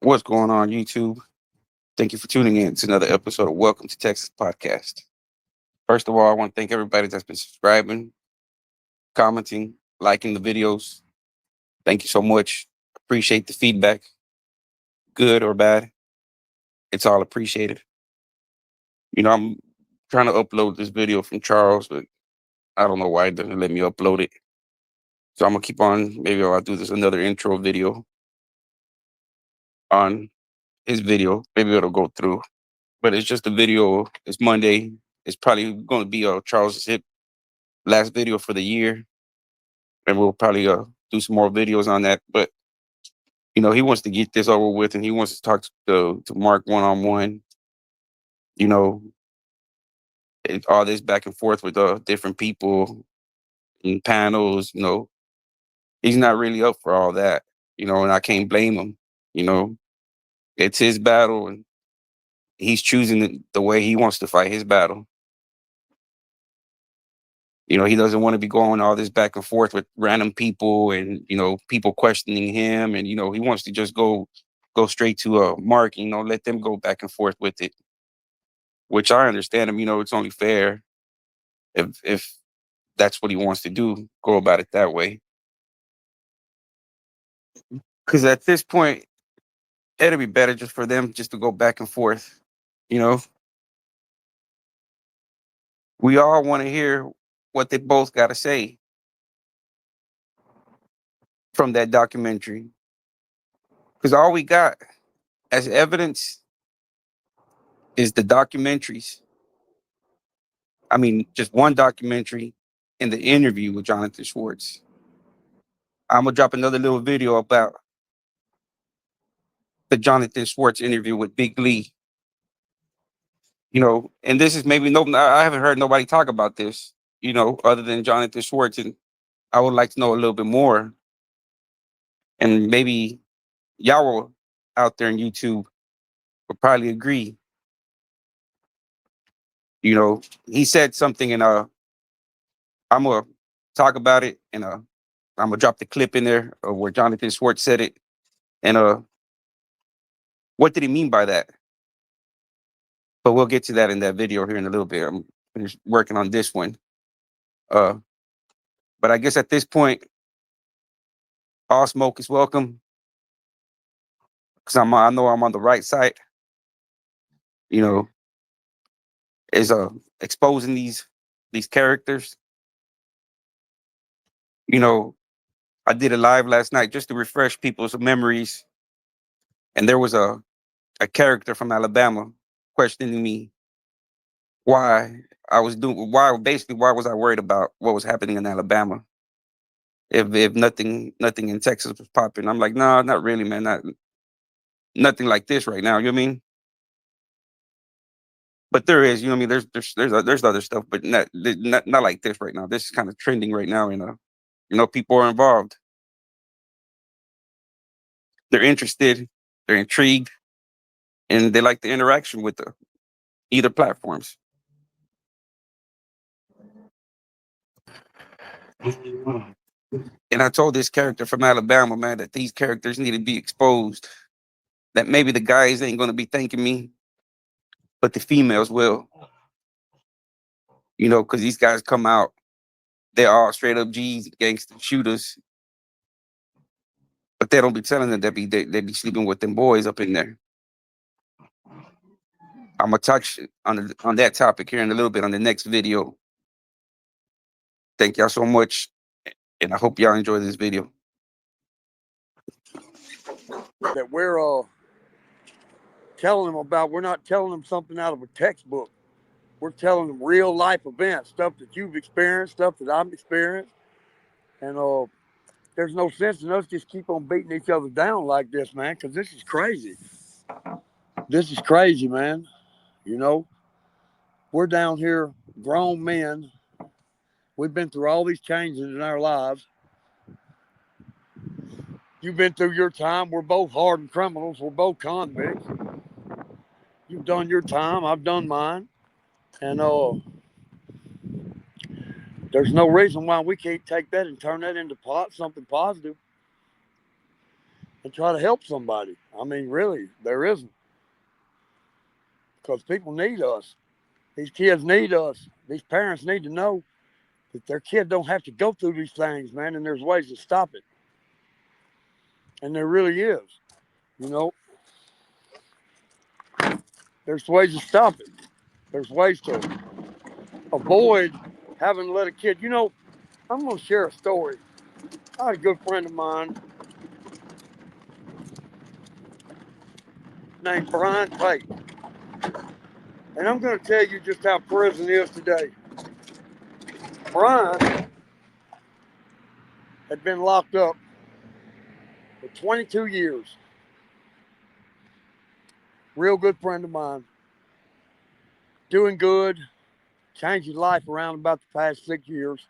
What's going on, YouTube? Thank you for tuning in to another episode of Welcome to Texas Podcast. First of all, I want to thank everybody that's been subscribing, commenting, liking the videos. Thank you so much. Appreciate the feedback, good or bad. It's all appreciated. I'm trying to upload this video from Charles, but I don't know why it doesn't let me upload it. So I'm gonna keep on. Maybe I'll do this another intro video on his video. Maybe it'll go through. But it's just a video. It's Monday. It's probably going to be Charles' last video for the year, and we'll probably do some more videos on that. But he wants to get this over with, and he wants to talk to Mark one on one. You know, all this back and forth with different people and panels. He's not really up for all that. And I can't blame him. You know, it's his battle, and he's choosing the way he wants to fight his battle. He doesn't want to be going all this back and forth with random people and, people questioning him. And, he wants to just go straight to Mark, let them go back and forth with it, which I understand him. It's only fair if that's what he wants to do, go about it that way. Because at this point, it'd be better just for them just to go back and forth. You know, we all want to hear what they both got to say from that documentary. Because all we got as evidence is the documentaries. I mean, just one documentary and the interview with Jonathan Schwartz. I'm gonna drop another little video about the Jonathan Schwartz interview with Big Lee. And this is maybe I haven't heard nobody talk about this, other than Jonathan Schwartz, and I would like to know a little bit more. And maybe y'all out there in YouTube would probably agree. He said something, and I'm gonna talk about it, and I'm gonna drop the clip in there of where Jonathan Schwartz said it, and what did he mean by that? But we'll get to that in that video here in a little bit. I'm finished working on this one. Uh, but I guess at this point, all smoke is welcome, because I know I'm on the right side. You know, is exposing these characters. I did a live last night just to refresh people's memories, and there was a character from Alabama questioning me why why was I worried about what was happening in Alabama if nothing in Texas was popping. I'm like, no, not really, man. Nothing like this right now. You know what I mean? But there is, what I mean. There's other stuff, but not like this right now. This is kind of trending right now, and people are involved. They're interested, they're intrigued, and they like the interaction with either platforms. And I told this character from Alabama, man, that these characters need to be exposed. That maybe the guys ain't gonna be thanking me, but the females will. Because these guys come out, they're all straight up G's, gangster shooters, but they don't be telling them they be sleeping with them boys up in there. I'm gonna touch on that topic here in a little bit on the next video. Thank y'all so much, and I hope y'all enjoy this video. That we're telling them about. We're not telling them something out of a textbook. We're telling them real life events, stuff that you've experienced, stuff that I've experienced, and there's no sense in us just keep on beating each other down like this, man, because this is crazy. This is crazy, man. We're down here, grown men. We've been through all these changes in our lives. You've been through your time. We're both hardened criminals. We're both convicts. You've done your time. I've done mine. And there's no reason why we can't take that and turn that into something positive. and try to help somebody. I mean, really, there isn't. Because people need us. These kids need us. These parents need to know that their kid don't have to go through these things, man, and there's ways to stop it. And there really is. You know, there's ways to stop it. There's ways to avoid having to let a kid, I'm going to share a story. I had a good friend of mine named Brian Pate. And I'm going to tell you just how prison is today. Brian had been locked up for 22 years. Real good friend of mine. Doing good. Changed his life around about the past 6 years.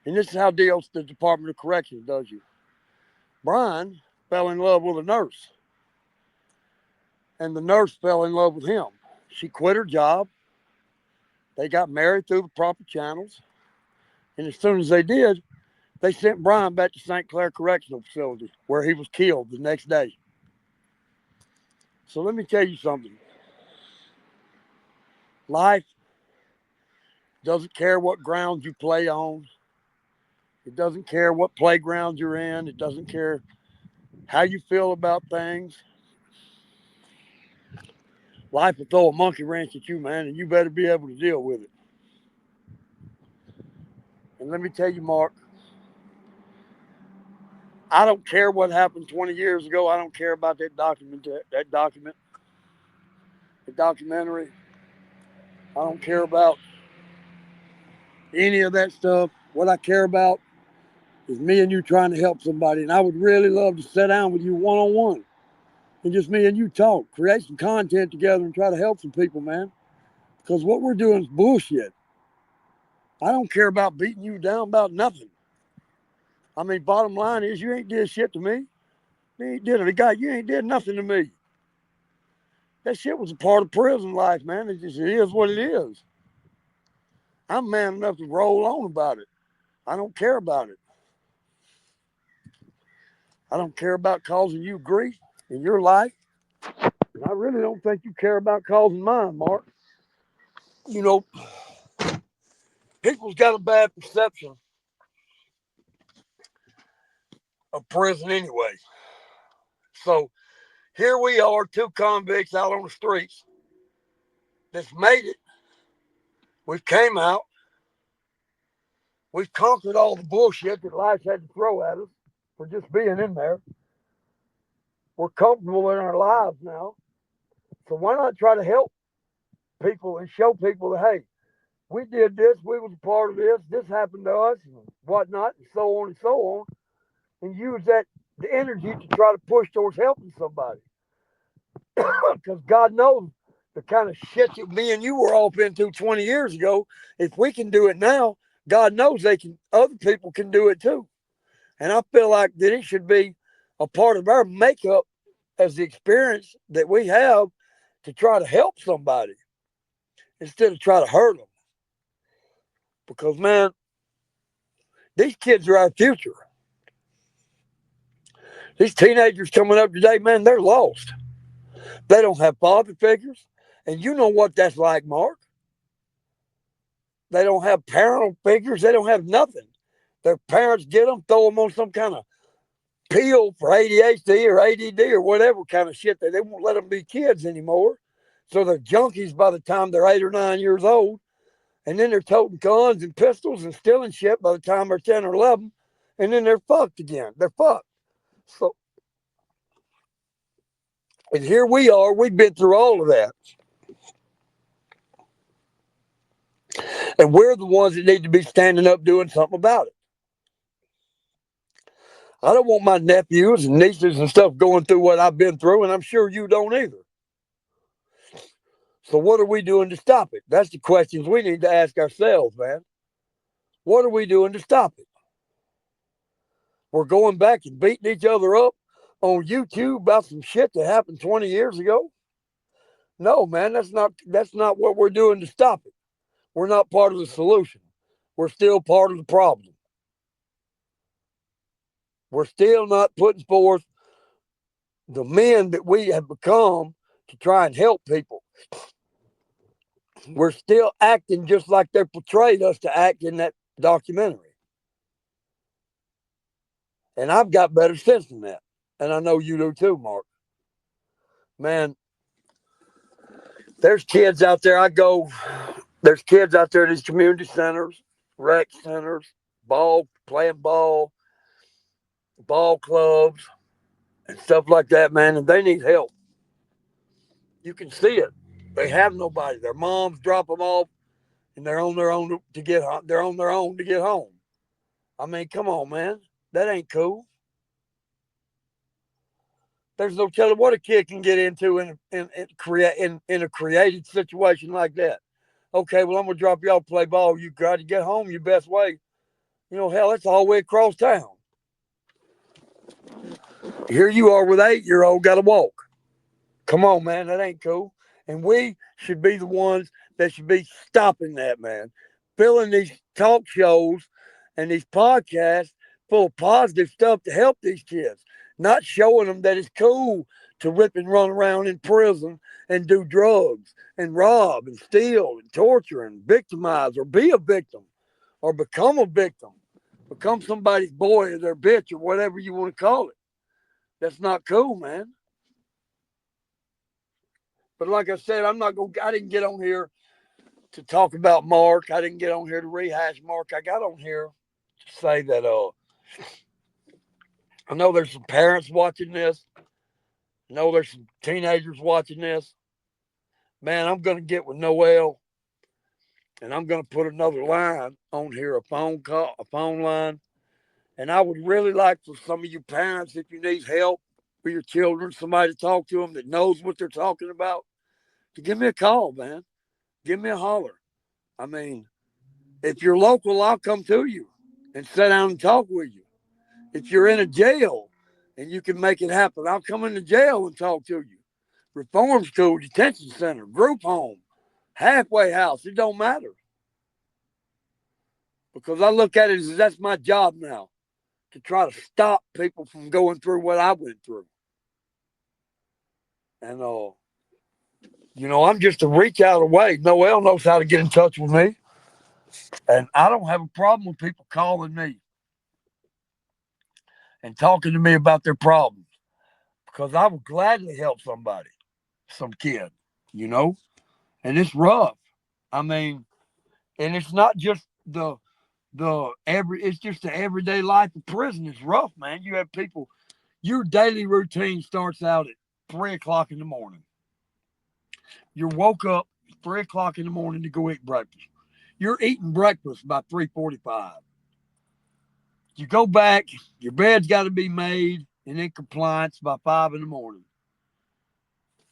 And this is how deals the Department of Corrections does you. Brian fell in love with a nurse. And the nurse fell in love with him. She quit her job. They got married through the proper channels. And as soon as they did, they sent Brian back to St. Clair Correctional Facility, where he was killed the next day. So let me tell you something. Life doesn't care what grounds you play on. It doesn't care what playground you're in. It doesn't care how you feel about things. Life will throw a monkey wrench at you, man, and you better be able to deal with it. And let me tell you, Mark, I don't care what happened 20 years ago. I don't care about that documentary. I don't care about any of that stuff. What I care about is me and you trying to help somebody. And I would really love to sit down with you one-on-one and just me and you talk, create some content together and try to help some people, man. Because what we're doing is bullshit. I don't care about beating you down about nothing. I mean, bottom line is you ain't did shit to me. You ain't did it. God, you ain't did nothing to me. That shit was a part of prison life, man. It is what it is. I'm man enough to roll on about it. I don't care about it. I don't care about causing you grief in your life. And I really don't think you care about causing mine, Mark. You know, people's got a bad perception of prison anyway. So here we are, two convicts out on the streets that's made it. We've came out. We've conquered all the bullshit that life had to throw at us for just being in there. We're comfortable in our lives now. So why not try to help people and show people that, hey, we did this, we was a part of this happened to us, and whatnot, and so on and so on, and use that the energy to try to push towards helping somebody. Because God knows the kind of shit that me and you were off into 20 years ago. If we can do it now, God knows they can. Other people can do it too. And I feel like that it should be a part of our makeup as the experience that we have to try to help somebody instead of try to hurt them. Because man, these kids are our future. These teenagers coming up today, man, they're lost. They don't have father figures. And you know what that's like, Mark. They don't have parental figures. They don't have nothing. Their parents get them, throw them on some kind of pill for ADHD or ADD or whatever kind of shit. They won't let them be kids anymore. So they're junkies by the time they're 8 or 9 years old. And then they're toting guns and pistols and stealing shit by the time they're 10 or 11. And then they're fucked again. They're fucked. So, and here we are. We've been through all of that. And we're the ones that need to be standing up doing something about it. I don't want my nephews and nieces and stuff going through what I've been through, and I'm sure you don't either. So what are we doing to stop it? That's the questions we need to ask ourselves, man. What are we doing to stop it? We're going back and beating each other up on YouTube about some shit that happened 20 years ago. No, man, that's not what we're doing to stop it. We're not part of the solution. We're still part of the problem. We're still not putting forth the men that we have become to try and help people. We're still acting just like they portrayed us to act in that documentary. And I've got better sense than that. And I know you do too, Mark. Man, there's kids out there. There's kids out there at these community centers, rec centers, playing ball clubs, and stuff like that, man. And they need help. You can see it. They have nobody. Their moms drop them off, and they're on their own to get. They're on their own to get home. I mean, come on, man. That ain't cool. There's no telling what a kid can get into in a created situation like that. Okay, well, I'm gonna drop y'all to play ball. You got to get home your best way. Hell, that's all the way across town. Here you are with 8-year-old got to walk. Come on, man, that ain't cool. And we should be the ones that should be stopping that, man. Filling these talk shows and these podcasts full of positive stuff to help these kids, not showing them that it's cool to rip and run around in prison and do drugs and rob and steal and torture and victimize or be a victim or become a victim, become somebody's boy or their bitch or whatever you want to call it. That's not cool, man. But like I said, I didn't get on here to talk about Mark. I didn't get on here to rehash Mark. I got on here to say that I know there's some parents watching this. I know there's some teenagers watching this. Man, I'm gonna get with Noel and I'm gonna put another line on here, a phone line. And I would really like for some of you parents, if you need help with your children, somebody to talk to them that knows what they're talking about, to give me a call, man. Give me a holler. I mean, if you're local, I'll come to you and sit down and talk with you. If you're in a jail and you can make it happen, I'll come into jail and talk to you. Reform school, detention center, group home, halfway house, it don't matter. Because I look at it as that's my job now, to try to stop people from going through what I went through. And, I'm just a reach out away. Noel knows how to get in touch with me. And I don't have a problem with people calling me and talking to me about their problems because I would gladly help somebody, some kid, you know? And it's rough. I mean, and it's not just it's just the everyday life of prison. It's rough, man. You have people, your daily routine starts out at 3 o'clock in the morning. You're woke up 3 o'clock in the morning to go eat breakfast. You're eating breakfast by 3:45. You go back, your bed's got to be made and in compliance by 5 in the morning.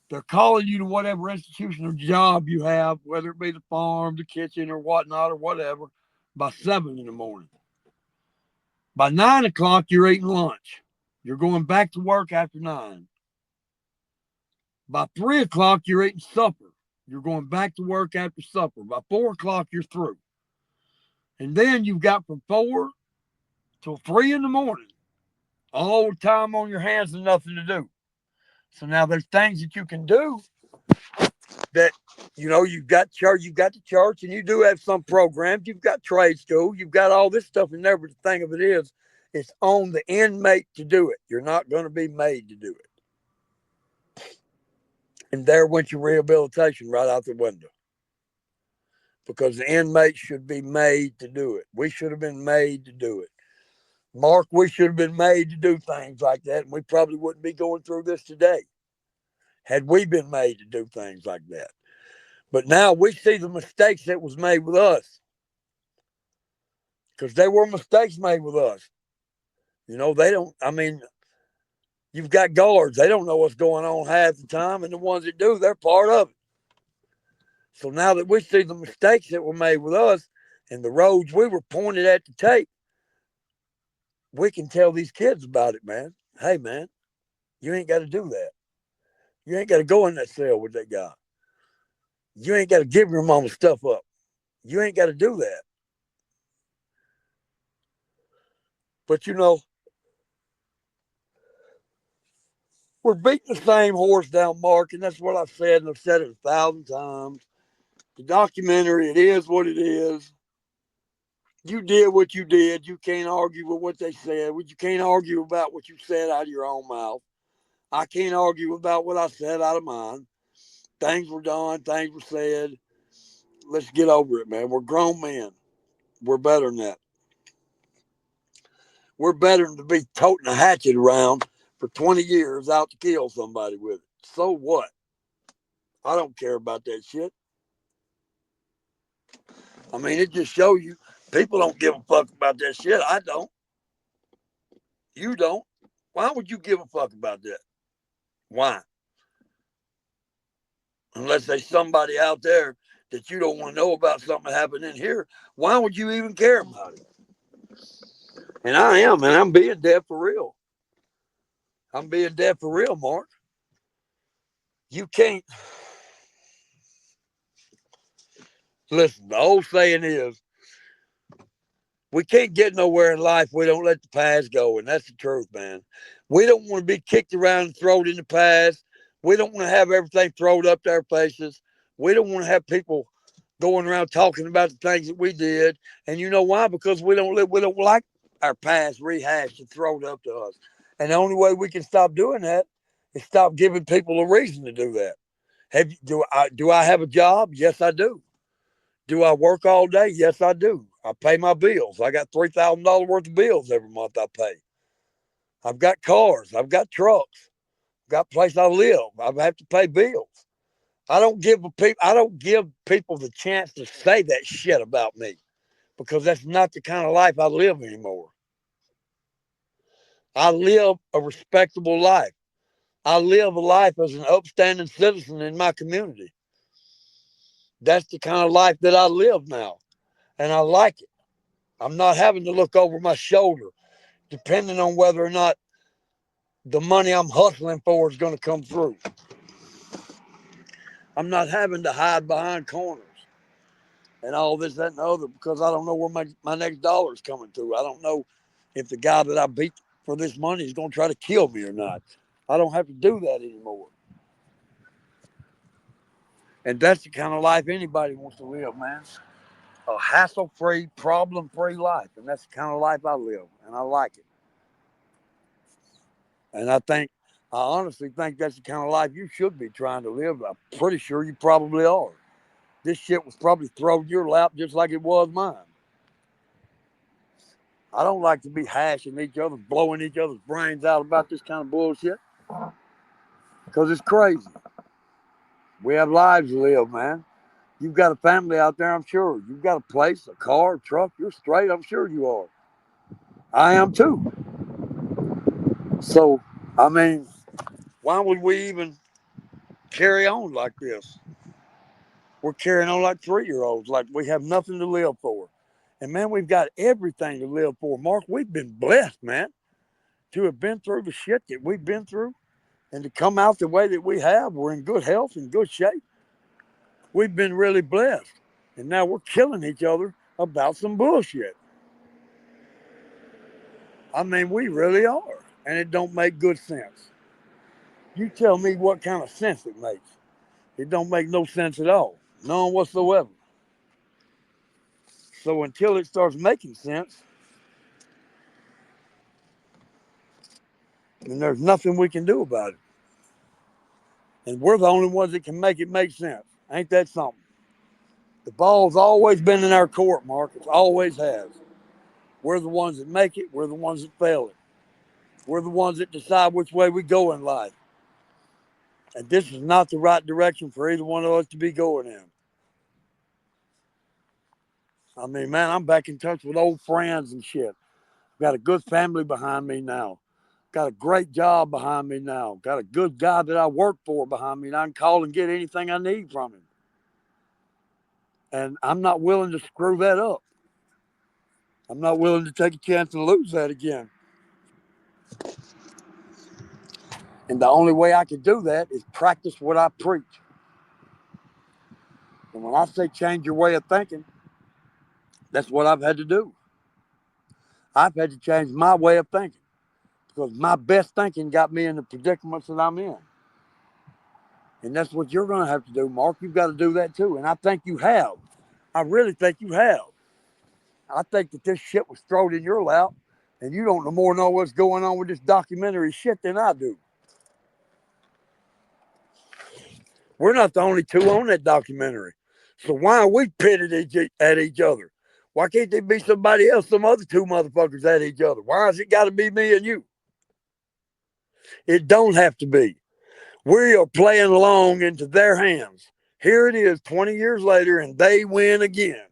They're calling you to whatever institutional job you have, whether it be the farm, the kitchen, or whatnot, or whatever, by 7 in the morning. By 9 o'clock, you're eating lunch. You're going back to work after 9. By 3 o'clock, you're eating supper. You're going back to work after supper. By 4 o'clock, you're through. And then you've got from 4 till 3 in the morning, all the time on your hands and nothing to do. So now there's things that you can do that, you've got the church, and you do have some programs. You've got trade school. You've got all this stuff in there. But the thing of it is, it's on the inmate to do it. You're not going to be made to do it. And there went your rehabilitation right out the window. Because the inmate should be made to do it. We should have been made to do it. Mark, we should have been made to do things like that, and we probably wouldn't be going through this today had we been made to do things like that. But now we see the mistakes that was made with us, because there were mistakes made with us. They don't, I mean, you've got guards. They don't know what's going on half the time, and the ones that do, they're part of it. So now that we see the mistakes that were made with us and the roads we were pointed at to take, we can tell these kids about it, man. Hey, man, you ain't got to do that. You ain't got to go in that cell with that guy. You ain't got to give your mama stuff up. You ain't got to do that. But We're beating the same horse down, Mark, and that's what I've said, and I've said it 1,000 times. The documentary, it is what it is. You did what you did. You can't argue with what they said. You can't argue about what you said out of your own mouth. I can't argue about what I said out of mine. Things were done. Things were said. Let's get over it, man. We're grown men. We're better than that. We're better than to be toting a hatchet around for 20 years out to kill somebody with it. So what? I don't care about that shit. I mean, it just shows you people don't give a fuck about that shit. I don't. You don't. Why would you give a fuck about that? Why? Unless there's somebody out there that you don't want to know about something that happened in here, why would you even care about it? And I am, and I'm being dead for real. I'm being dead for real, Mark. You can't listen. The old saying is, we can't get nowhere in life. We don't let the past go, and that's the truth, man. We don't want to be kicked around and thrown in the past. We don't want to have everything thrown up to our faces. We don't want to have people going around talking about the things that we did. And you know why? Because we don't live. We don't like our past rehashed and thrown up to us. And the only way we can stop doing that is stop giving people a reason to do that. Do I have a job? Yes, I do. Do I work all day? Yes, I do. I pay my bills. I got $3,000 worth of bills every month I pay. I've got cars. I've got trucks. I've got a place I live. I have to pay bills. I don't give people the chance to say that shit about me because that's not the kind of life I live anymore. I live a respectable life. I live a life as an upstanding citizen in my community. That's the kind of life that I live now, and I like it. I'm not having to look over my shoulder depending on whether or not the money I'm hustling for is going to come through. I'm not having to hide behind corners and all this, that, and the other because I don't know where my next dollar is coming through. I don't know if the guy that I beat for this money is going to try to kill me or not. I don't have to do that anymore. And that's the kind of life anybody wants to live, man. A hassle free, problem free life. And that's the kind of life I live. And I like it. And I honestly think that's the kind of life you should be trying to live. I'm pretty sure you probably are. This shit was probably thrown in your lap just like it was mine. I don't like to be hashing each other, blowing each other's brains out about this kind of bullshit because it's crazy. We have lives to live, man. You've got a family out there, I'm sure. You've got a place, a car, a truck. You're straight, I'm sure you are. I am too. So, I mean, why would we even carry on like this? We're carrying on like 3-year-olds, like we have nothing to live for. And man, we've got everything to live for. Mark, we've been blessed, man, to have been through the shit that we've been through and to come out the way that we have. We're in good health and good shape. We've been really blessed. And now we're killing each other about some bullshit. I mean, we really are. And it don't make good sense. You tell me what kind of sense it makes. It don't make no sense at all. None whatsoever. So until it starts making sense, then there's nothing we can do about it. And we're the only ones that can make it make sense. Ain't that something? The ball's always been in our court, Mark. It always has. We're the ones that make it. We're the ones that fail it. We're the ones that decide which way we go in life. And this is not the right direction for either one of us to be going in. I mean, man, I'm back in touch with old friends and shit. Got a good family behind me now. Got a great job behind me now. Got a good guy that I work for behind me, and I can call and get anything I need from him. And I'm not willing to screw that up. I'm not willing to take a chance to lose that again. And the only way I can do that is practice what I preach. And when I say change your way of thinking, that's what I've had to do. I've had to change my way of thinking because my best thinking got me in the predicaments that I'm in. And that's what you're going to have to do, Mark. You've got to do that too. And I think you have. I really think you have. I think that this shit was thrown in your lap, and you don't no more know what's going on with this documentary shit than I do. We're not the only two on that documentary. So why are we pitted at each other? Why can't there be somebody else, some other two motherfuckers at each other? Why has it got to be me and you? It don't have to be. We are playing along into their hands. Here it is 20 years later, and they win again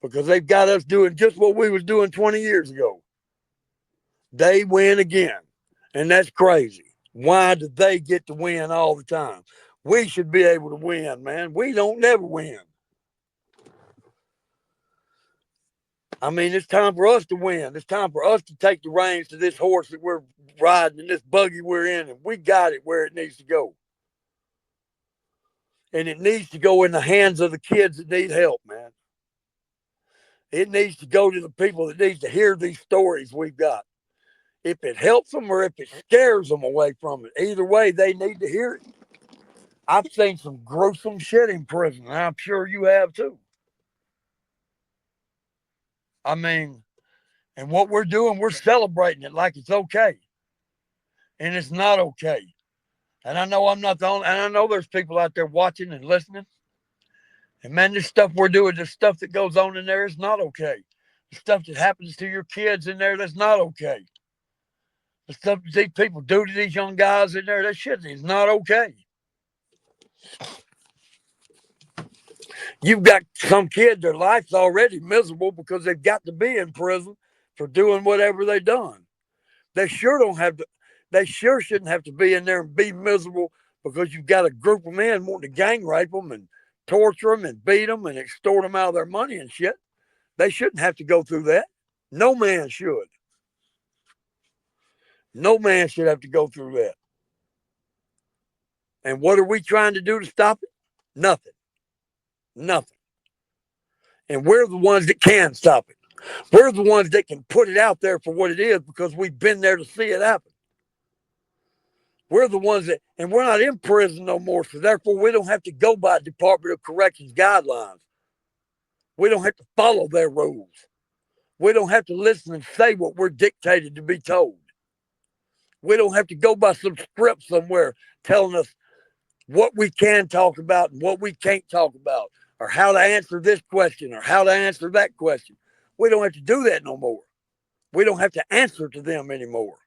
because they've got us doing just what we was doing 20 years ago. They win again, and that's crazy. Why do they get to win all the time? We should be able to win, man. We don't never win. I mean, it's time for us to win. It's time for us to take the reins to this horse that we're riding and this buggy we're in, and we got it where it needs to go. And it needs to go in the hands of the kids that need help, man. It needs to go to the people that need to hear these stories we've got. If it helps them or if it scares them away from it, either way, they need to hear it. I've seen some gruesome shit in prison, and I'm sure you have too. I mean, and what we're doing, we're celebrating it like it's okay. And it's not okay. And I know I'm not the only, and I know there's people out there watching and listening. And man, this stuff we're doing, this stuff that goes on in there is not okay. The stuff that happens to your kids in there, that's not okay. The stuff that these people do to these young guys in there, that shit is not okay. You've got some kids, their life's already miserable because they've got to be in prison for doing whatever they've done. They sure don't have to, they sure shouldn't have to be in there and be miserable because you've got a group of men wanting to gang rape them and torture them and beat them and extort them out of their money and shit. They shouldn't have to go through that. No man should. No man should have to go through that. And what are we trying to do to stop it? Nothing. Nothing. And we're the ones that can stop it. We're the ones that can put it out there for what it is because we've been there to see it happen. We're the ones that, and we're not in prison no more, so therefore we don't have to go by Department of Corrections guidelines. We don't have to follow their rules. We don't have to listen and say what we're dictated to be told. We don't have to go by some script somewhere telling us what we can talk about and what we can't talk about, or how to answer this question or how to answer that question. We don't have to do that no more. We don't have to answer to them anymore.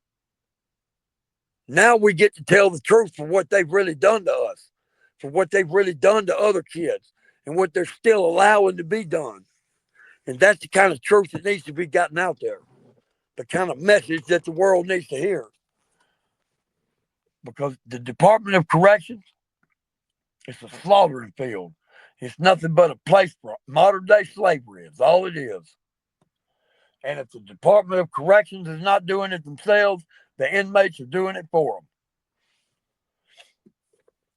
Now we get to tell the truth for what they've really done to us, for what they've really done to other kids, and what they're still allowing to be done. And that's the kind of truth that needs to be gotten out there, the kind of message that the world needs to hear. Because the Department of Corrections, it's a slaughtering field. It's nothing but a place for modern day slavery. It's all it is. And if the Department of Corrections is not doing it themselves, the inmates are doing it for them.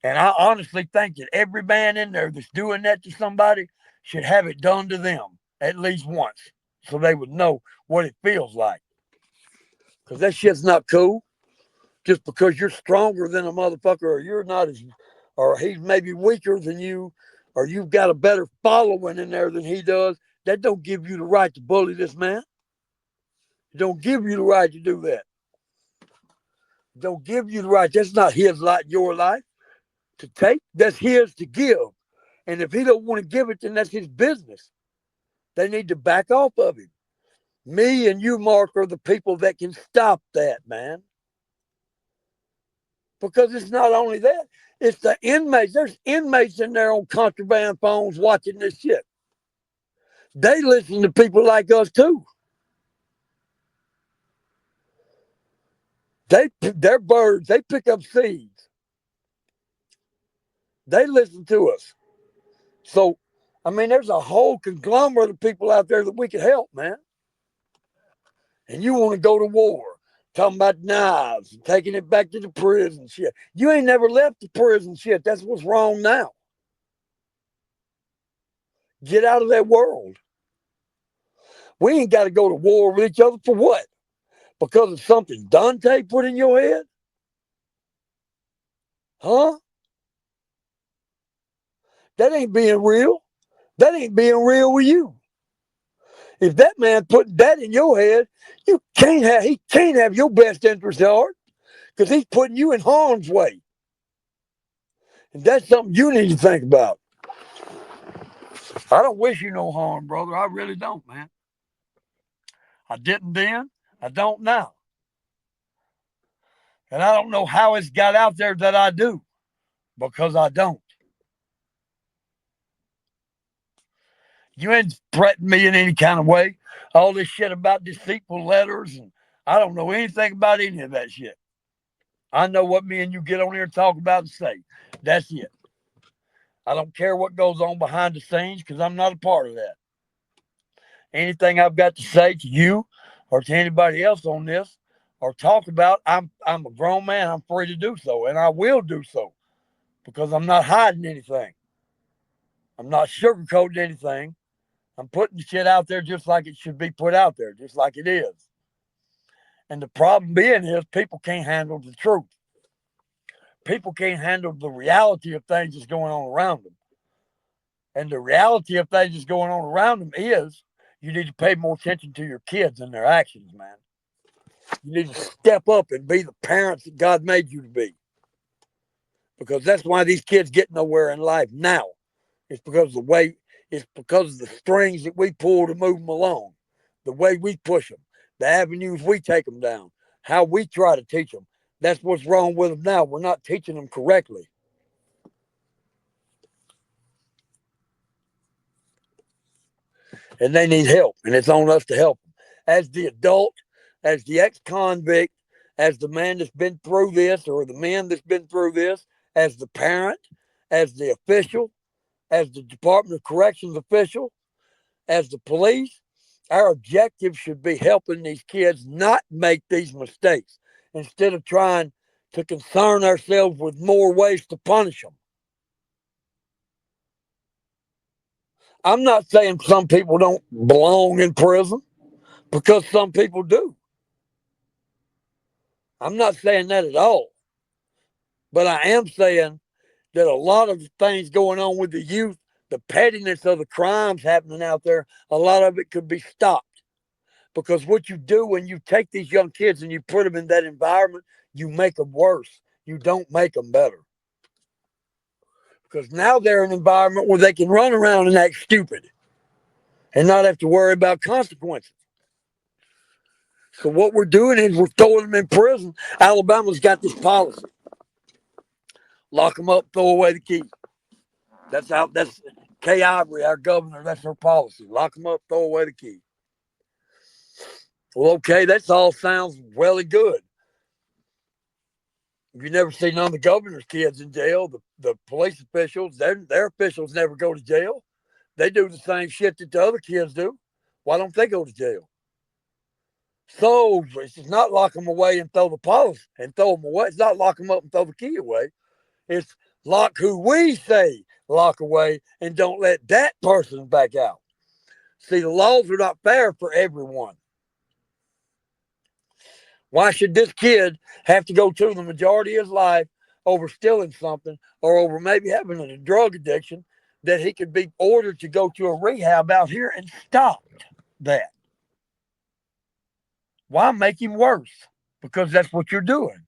And I honestly think that every man in there that's doing that to somebody should have it done to them at least once so they would know what it feels like. Because that shit's not cool. Just because you're stronger than a motherfucker or you're not as, or he's maybe weaker than you, or you've got a better following in there than he does, that don't give you the right to bully this man. It don't give you the right to do that. It don't give you the right. That's not his life, your life to take. That's his to give. And if he don't want to give it, then that's his business. They need to back off of him. Me and you, Mark, are the people that can stop that, man. Because it's not only that, it's the inmates. There's inmates in there on contraband phones watching this shit. They listen to people like us too. They're birds. They pick up seeds. They listen to us. So, I mean, there's a whole conglomerate of people out there that we can help, man. And you want to go to war, talking about knives and taking it back to the prison shit. You ain't never left the prison shit. That's what's wrong now. Get out of that world. We ain't got to go to war with each other for what? because of something Dante put in your head? Huh? That ain't being real. That ain't being real with you. If that man put that in your head, he can't have your best interest at heart because he's putting you in harm's way. And that's something you need to think about. I don't wish you no harm, brother. I really don't, man. I didn't then. I don't now. And I don't know how it's got out there that I do because I don't. You ain't threatened me in any kind of way. All this shit about deceitful letters, and I don't know anything about any of that shit. I know what me and you get on here and talk about and say. That's it. I don't care what goes on behind the scenes because I'm not a part of that. Anything I've got to say to you or to anybody else on this or talk about, I'm a grown man. I'm free to do so, and I will do so because I'm not hiding anything. I'm not sugarcoating anything. I'm putting the shit out there just like it should be put out there, just like it is. And the problem being is people can't handle the truth. People can't handle the reality of things that's going on around them. And the reality of things that's going on around them is you need to pay more attention to your kids and their actions, man. You need to step up and be the parents that God made you to be. Because that's why these kids get nowhere in life now. It's because of the strings that we pull to move them along, the way we push them, the avenues we take them down, how we try to teach them. That's what's wrong with them now. We're not teaching them correctly. And they need help, and it's on us to help them. As the adult, as the ex-convict, as the man that's been through this, or the man that's been through this, as the parent, as the official, as the Department of Corrections official, as the police, our objective should be helping these kids not make these mistakes instead of trying to concern ourselves with more ways to punish them. I'm not saying some people don't belong in prison because some people do. I'm not saying that at all. But I am saying that a lot of the things going on with the youth, the pettiness of the crimes happening out there, a lot of it could be stopped. Because what you do when you take these young kids and you put them in that environment, you make them worse. You don't make them better. Because now they're in an environment where they can run around and act stupid and not have to worry about consequences. So what we're doing is we're throwing them in prison. Alabama's got this policy: lock them up, throw away the key. That's Kay Ivory, our governor. That's her policy: lock them up, throw away the key. Well, okay, that's all sounds well and good. You never see none of the governor's kids in jail. The police officials, their officials never go to jail. They do the same shit that the other kids do. Why don't they go to jail? So it's not lock them away and throw the policy and throw them away. It's not lock them up and throw the key away. It's lock who we say lock away and don't let that person back out. See, the laws are not fair for everyone. Why should this kid have to go through the majority of his life over stealing something or over maybe having a drug addiction that he could be ordered to go to a rehab out here and stopped that? Why make him worse? Because that's what you're doing.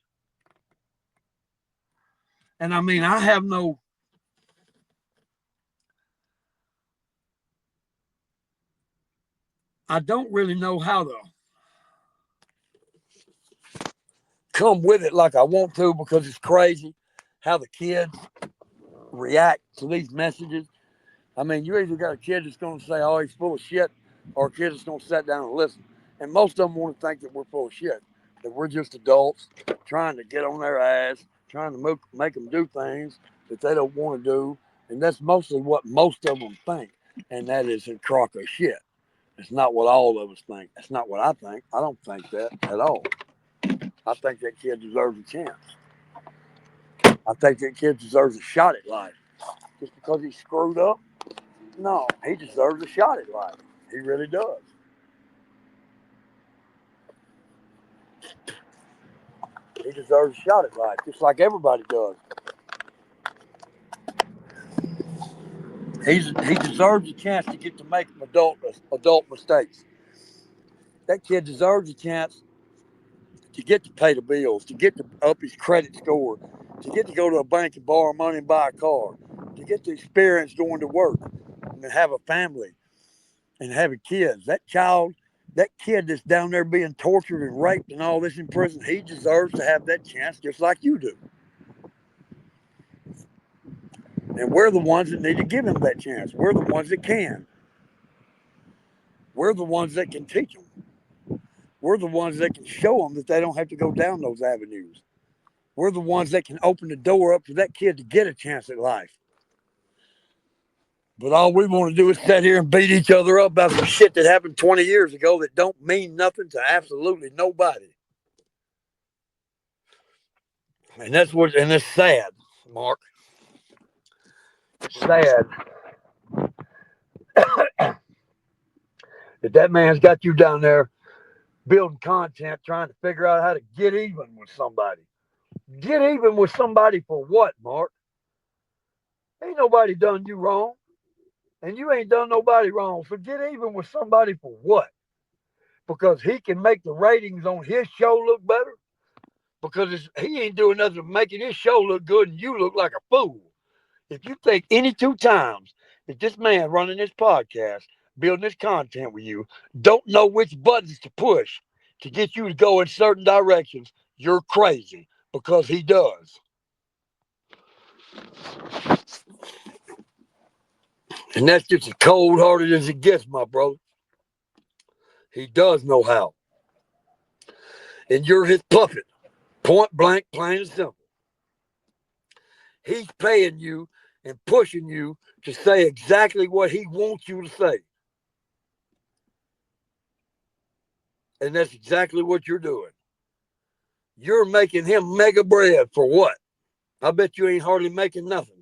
And I mean, I don't really know how to come with it like I want to because it's crazy how the kids react to these messages. I mean, you either got a kid that's going to say, oh, he's full of shit, or a kid that's going to sit down and listen. And most of them want to think that we're full of shit, that we're just adults trying to get on their ass, trying to make them do things that they don't want to do. And that's mostly what most of them think. And that is a crock of shit. It's not what all of us think. That's not what I think. I don't think that at all. I think that kid deserves a chance. I think that kid deserves a shot at life. Just because he screwed up, no, he deserves a shot at life. He really does. He deserves a shot at life, just like everybody does. He deserves a chance to get to make adult mistakes. That kid deserves a chance to get to pay the bills, to get to up his credit score, to get to go to a bank and borrow money and buy a car, to get the experience going to work and have a family and having kids. That kid that's down there being tortured and raped and all this in prison, he deserves to have that chance just like you do. And we're the ones that need to give him that chance. We're the ones that can. We're the ones that can teach them. We're the ones that can show them that they don't have to go down those avenues. We're the ones that can open the door up for that kid to get a chance at life. But all we want to do is sit here and beat each other up about some shit that happened 20 years ago that don't mean nothing to absolutely nobody. And it's sad, Mark. It's sad that man's got you down there building content, trying to figure out how to get even with somebody. Get even with somebody for what, Mark? Ain't nobody done you wrong. And you ain't done nobody wrong. So get even with somebody for what? Because he can make the ratings on his show look better? Because he ain't doing nothing but making his show look good and you look like a fool. If you think any two times that this man running this podcast, building this content with you, don't know which buttons to push to get you to go in certain directions, you're crazy because he does. And that's just as cold hearted as it gets, my brother. He does know how. And you're his puppet. Point blank, plain and simple. He's paying you and pushing you to say exactly what he wants you to say. And that's exactly what you're doing. You're making him mega bread for what? I bet you ain't hardly making nothing.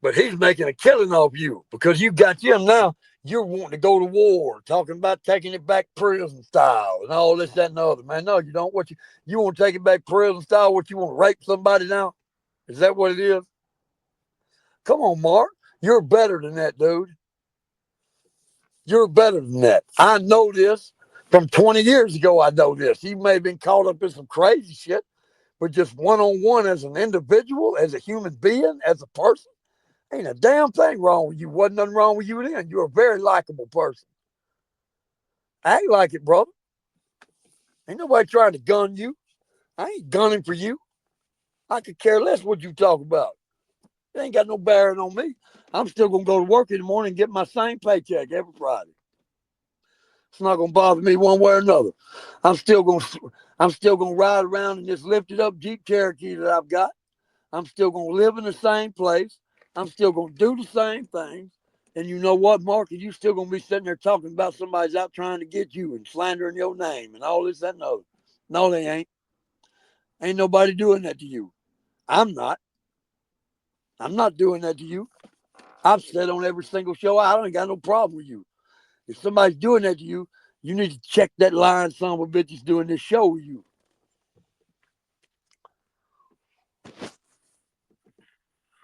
But he's making a killing off you because you got him now. You're wanting to go to war, talking about taking it back prison style and all this, that, and the other. Man, no, you don't. You want to take it back prison style? What, you want to rape somebody now? Is that what it is? Come on, Mark. You're better than that, dude. You're better than that. I know this from 20 years ago. I know this. You may have been caught up in some crazy shit, but just one-on-one as an individual, as a human being, as a person, ain't a damn thing wrong with you. Wasn't nothing wrong with you then. You're a very likable person. Act like it, brother. Ain't nobody trying to gun you. I ain't gunning for you. I could care less what you talk about. It ain't got no bearing on me. I'm still going to go to work in the morning and get my same paycheck every Friday. It's not going to bother me one way or another. I'm still going to ride around in this lifted up Jeep Cherokee that I've got. I'm still going to live in the same place. I'm still going to do the same things. And you know what, Mark? You still going to be sitting there talking about somebody's out trying to get you and slandering your name and all this, that, and other. No, they ain't. Ain't nobody doing that to you. I'm not. I'm not doing that to you. I've said on every single show, I don't got no problem with you. If somebody's doing that to you, you need to check that line son of a bitch is doing this show with you.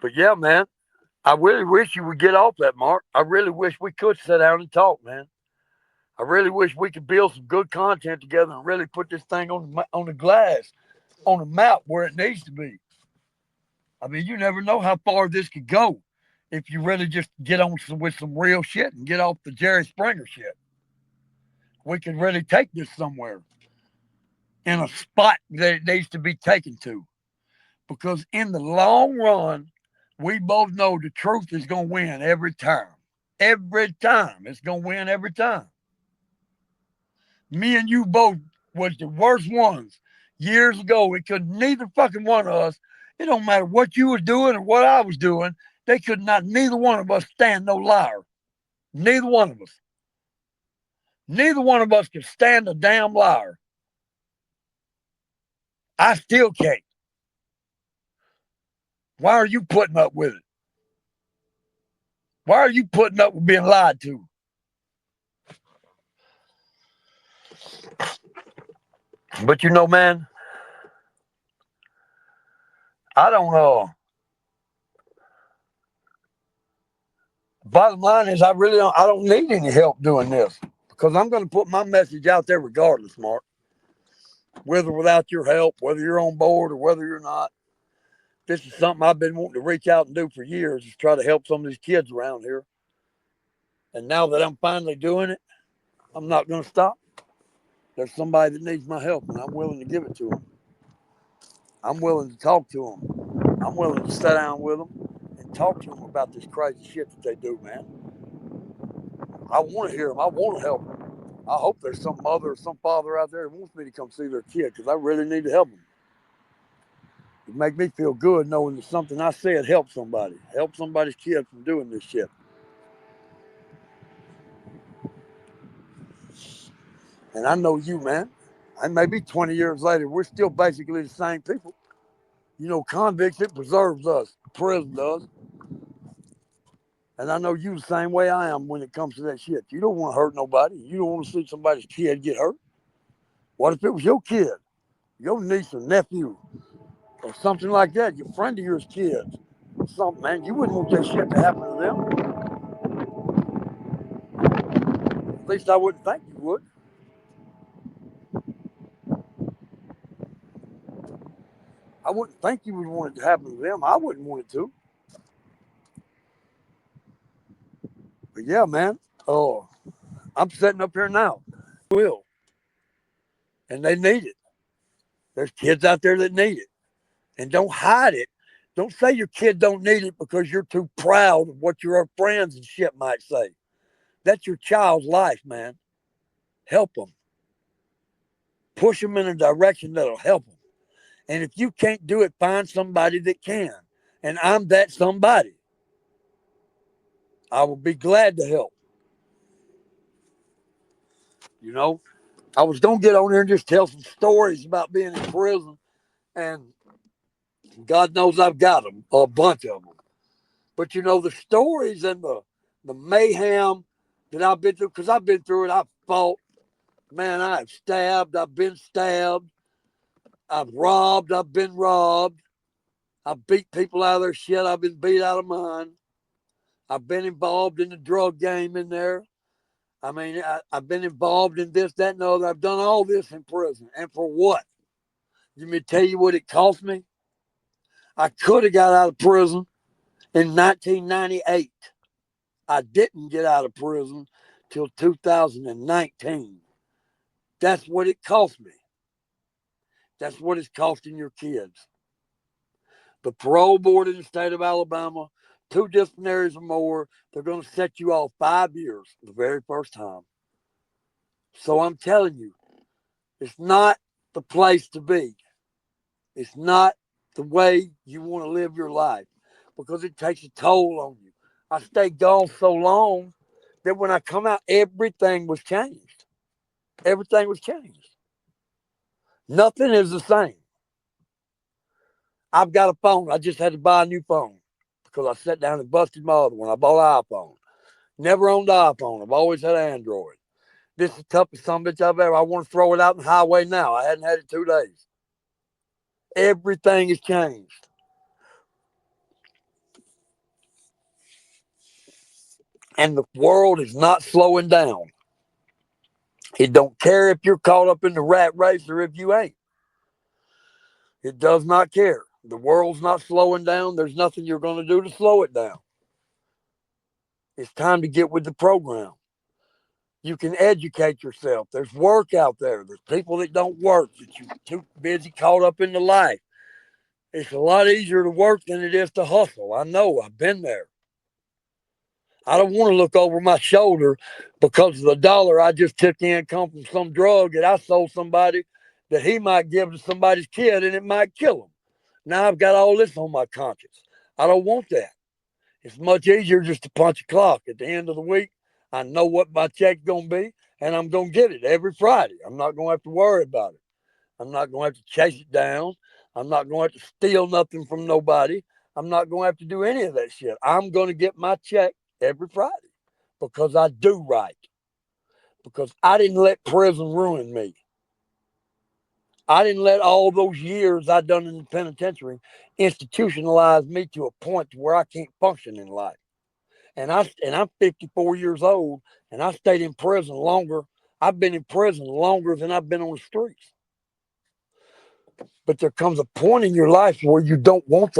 But yeah, man, I really wish you would get off that, Mark. I really wish we could sit down and talk, man. I really wish we could build some good content together and really put this thing on the glass, on the map where it needs to be. I mean, you never know how far this could go if you really just get on with some real shit and get off the Jerry Springer shit. We could really take this somewhere in a spot that it needs to be taken to. Because in the long run, we both know the truth is going to win every time. Every time. It's going to win every time. Me and you both was the worst ones years ago. It could neither fucking one of us, it don't matter what you was doing or what I was doing, they could not, neither one of us stand no liar. Neither one of us. Neither one of us could stand a damn liar. I still can't. Why are you putting up with it? Why are you putting up with being lied to? But you know, man, I don't know. Bottom line is, I don't need any help doing this because I'm going to put my message out there regardless, Mark. Whether without your help, whether you're on board or whether you're not, this is something I've been wanting to reach out and do for years, is try to help some of these kids around here. And now that I'm finally doing it, I'm not going to stop. There's somebody that needs my help, and I'm willing to give it to them. I'm willing to talk to them. I'm willing to sit down with them and talk to them about this crazy shit that they do, man. I want to hear them. I want to help them. I hope there's some mother or some father out there that wants me to come see their kid because I really need to help them. It makes me feel good knowing that something I said helped somebody, help somebody's kid from doing this shit. And I know you, man. And maybe 20 years later, we're still basically the same people. You know, convicts, it preserves us. Prison does. And I know you the same way I am when it comes to that shit. You don't want to hurt nobody. You don't want to see somebody's kid get hurt. What if it was your kid, your niece or nephew, or something like that, your friend of yours kids? Something, man, you wouldn't want that shit to happen to them. At least I wouldn't think you would. I wouldn't think you would want it to happen to them. I wouldn't want it to. But yeah, man. Oh, I'm sitting up here now. Will. And they need it. There's kids out there that need it. And don't hide it. Don't say your kid don't need it because you're too proud of what your friends and shit might say. That's your child's life, man. Help them. Push them in a direction that'll help them. And if you can't do it, find somebody that can. And I'm that somebody. I will be glad to help. You know, I was going to get on here and just tell some stories about being in prison. And God knows I've got them, a bunch of them. But you know, the stories and the mayhem that I've been through, because I've been through it, I've fought. Man, I've stabbed, I've been stabbed, I've robbed, I've been robbed. I've beat people out of their shit, I've been beat out of mine. I've been involved in the drug game in there. I mean, I've been involved in this, that, and the other. I've done all this in prison. And for what? Let me tell you what it cost me. I could have got out of prison in 1998. I didn't get out of prison till 2019. That's what it cost me. That's what it's costing your kids. The parole board in the state of Alabama, 2 disciplinaries or more, they're going to set you off 5 years the very first time. So I'm telling you, it's not the place to be. It's not the way you want to live your life because it takes a toll on you. I stayed gone so long that when I come out, everything was changed. Everything was changed. Nothing is the same. I've got a phone. I just had to buy a new phone because I sat down and busted my other one. I bought an iPhone. Never owned an iPhone. I've always had an Android. This is the toughest son of a bitch I've ever. I want to throw it out on the highway now. I hadn't had it 2 days. Everything has changed. And the world is not slowing down. It don't care if you're caught up in the rat race or if you ain't. It does not care. The world's not slowing down. There's nothing you're going to do to slow it down. It's time to get with the program. You can educate yourself. There's work out there. There's people that don't work, that you're too busy caught up in the life. It's a lot easier to work than it is to hustle. I know. I've been there. I don't want to look over my shoulder because of the dollar I just took in come from some drug that I sold somebody that he might give to somebody's kid and it might kill him. Now I've got all this on my conscience. I don't want that. It's much easier just to punch a clock. At the end of the week, I know what my check's going to be and I'm going to get it every Friday. I'm not going to have to worry about it. I'm not going to have to chase it down. I'm not going to have to steal nothing from nobody. I'm not going to have to do any of that shit. I'm going to get my check every Friday because I do right. Because I didn't let prison ruin me. I didn't let all those years I done in the penitentiary institutionalize me to a point to where I can't function in life. And I'm 54 years old, and I stayed in prison longer. I've been in prison longer than I've been on the streets. But there comes a point in your life where you don't want that